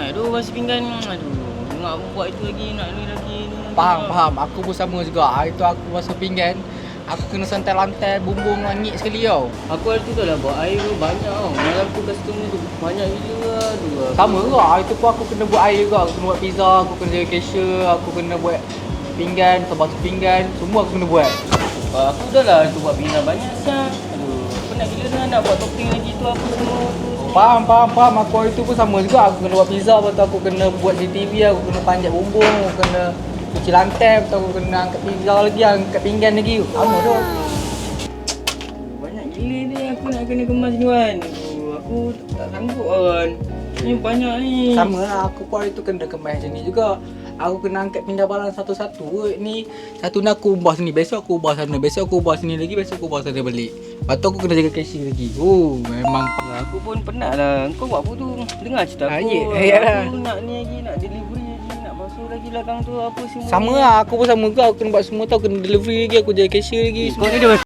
Aduh, basuh pinggan. Aduh, nak buat itu lagi, nak ni lagi. Faham. Aku pun sama juga. Hari tu aku basuh pinggan, aku kena santai lantai bumbung langit sekali tau. Aku hari tu dah lah buat air tu banyak tau. Malam tu customer tu banyak gila lah. Aduh. Sama juga. Hari tu pun aku kena buat air juga. Aku kena buat pizza, aku kena jaga cashier, aku kena buat pinggan, basuh pinggan, semua aku kena buat. Aku dah lah tu buat pizza banyak siap. Aduh, penat gila dah nak buat topping lagi tu apa semua tu. Faham. Aku hari tu pun sama juga. Aku kena buat pizza, lepas tu aku kena buat CCTV, aku kena panjat bumbung, aku kena cuci lantai, lepas tu aku kena angkat pizza lagi, angkat pinggan lagi. Sama tu. Banyak gila ni aku nak kena kemas ni kan. Aduh, aku tak sanggup kan. Ni banyak ni. Sama lah, aku pun hari tu kena kemas macam ni juga. Aku kena angkat pindah barang satu-satu. Ni satu ni aku ubah sini, besok aku ubah sana, besok aku ubah sini lagi, besok aku ubah sana balik. Lepas tu aku kena jaga cashier lagi. Memang Aku pun penat lah. Kau buat apa tu? Dengar cerita aku. Yalah. Aku nak ni lagi, nak delivery lagi, nak basuh lagi belakang tu apa semua. sama lah, aku pun sama juga. Aku kena buat semua tau, kena delivery lagi, aku jaga cashier lagi. Kau ni dah